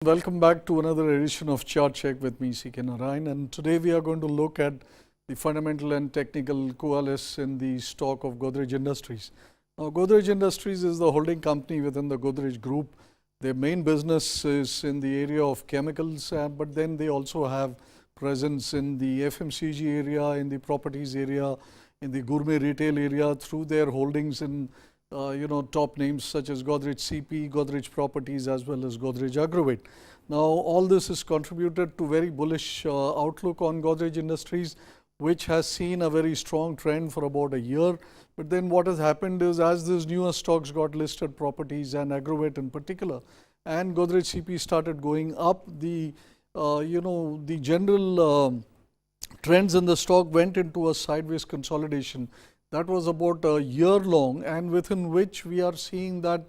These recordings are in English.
Welcome back to another edition of Chart Check with me, C K Narayan, and today we are going to look at the fundamental and technical coalesce in the stock of Godrej Industries. Now, Godrej Industries is the holding company within the Godrej Group. Their main business is in the area of chemicals, but then they also have presence in the FMCG area, in the properties area, in the gourmet retail area through their holdings in top names such as Godrej CP, Godrej Properties, as well as Godrej Agrovet. Now, all this has contributed to very bullish outlook on Godrej Industries, which has seen a very strong trend for about a year. But then what has happened is, as these newer stocks got listed, Properties and Agrovet in particular, and Godrej CP started going up, the general trends in the stock went into a sideways consolidation. That was about a year long, and within which we are seeing that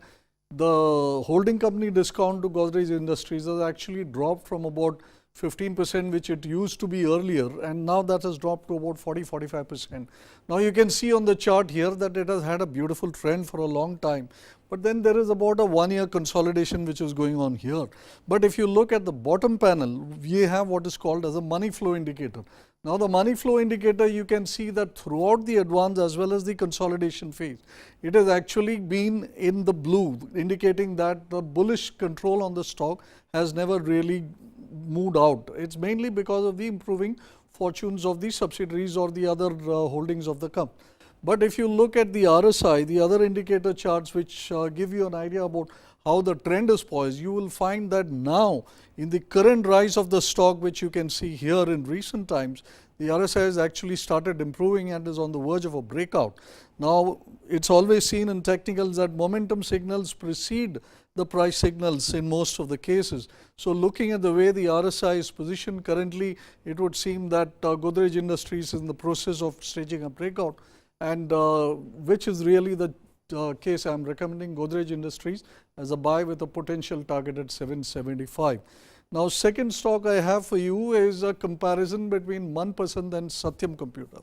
the holding company discount to Godrej Industries has actually dropped from about 15%, which it used to be earlier, and now that has dropped to about 40–45%. Now, you can see on the chart here that it has had a beautiful trend for a long time, but then there is about a 1 year consolidation which is going on here. But if you look at the bottom panel, we have what is called as a money flow indicator. Now, the money flow indicator, you can see that throughout the advance as well as the consolidation phase, it has actually been in the blue, indicating that the bullish control on the stock has never really moved out. It's mainly because of the improving fortunes of the subsidiaries or the other holdings of the company. But if you look at the RSI, the other indicator charts which give you an idea about how the trend is poised, you will find that now in the current rise of the stock, which you can see here in recent times, the RSI has actually started improving and is on the verge of a breakout. Now, it's always seen in technicals that momentum signals precede the price signals in most of the cases. So, looking at the way the RSI is positioned currently, it would seem that Godrej Industries is in the process of staging a breakout, and which is really the case. I am recommending Godrej Industries as a buy with a potential target at 775. Now, second stock I have for you is a comparison between MANPASAND and SATYAM Computer.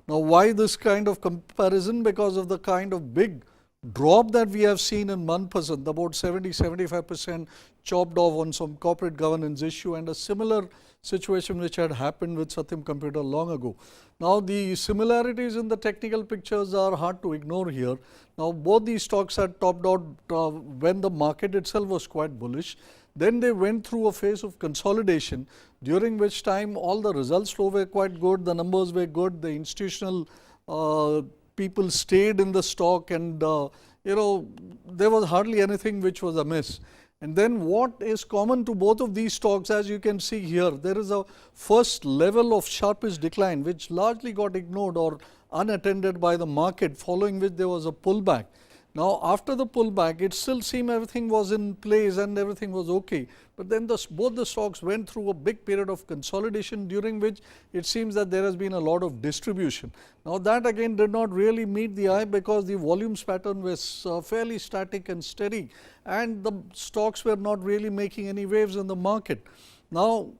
Now, why this kind of comparison? Because of the kind of big drop that we have seen in MANPASAND, about 70–75% chopped off on some corporate governance issue, and a similar situation which had happened with SATYAM Computer long ago. Now, the similarities in the technical pictures are hard to ignore here. Now, both these stocks had topped out when the market itself was quite bullish. Then they went through a phase of consolidation, during which time all the results flow were quite good, the numbers were good, the institutional people stayed in the stock, and there was hardly anything which was amiss. And then what is common to both of these stocks, as you can see here, there is a first level of sharpest decline which largely got ignored or unattended by the market, following which there was a pullback. Now, after the pullback, it still seemed everything was in place and everything was okay. But then both the stocks went through a big period of consolidation, during which it seems that there has been a lot of distribution. Now, that again did not really meet the eye, because the volumes pattern was fairly static and steady, and the stocks were not really making any waves in the market. Now,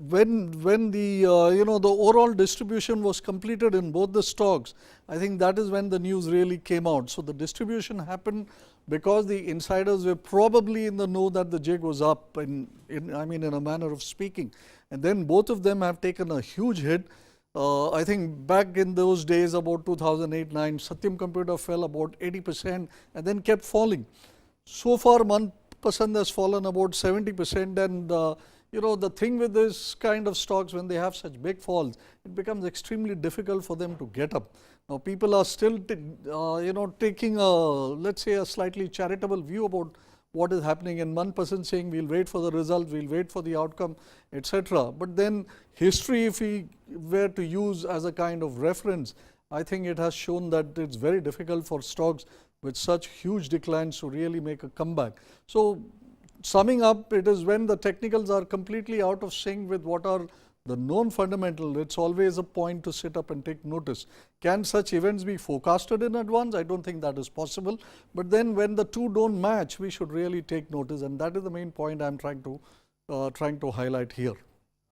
when the the overall distribution was completed in both the stocks, I think that is when the news really came out. So, the distribution happened because the insiders were probably in the know that the jig was up, in a manner of speaking, and then both of them have taken a huge hit. I think back in those days, about 2008–9, SATYAM Computer fell about 80% and then kept falling. So far, MANPASAND has fallen about 70%, and the thing with this kind of stocks, when they have such big falls, it becomes extremely difficult for them to get up. Now, people are still taking let's say a slightly charitable view about what is happening in MANPASAND, saying we will wait for the result, we will wait for the outcome, etc. But then history, if we were to use as a kind of reference, I think it has shown that it is very difficult for stocks with such huge declines to really make a comeback. So, summing up, it is when the technicals are completely out of sync with what are the known fundamentals, it is always a point to sit up and take notice. Can such events be forecasted in advance? I do not think that is possible. But then when the two do not match, we should really take notice, and that is the main point I am trying to highlight here.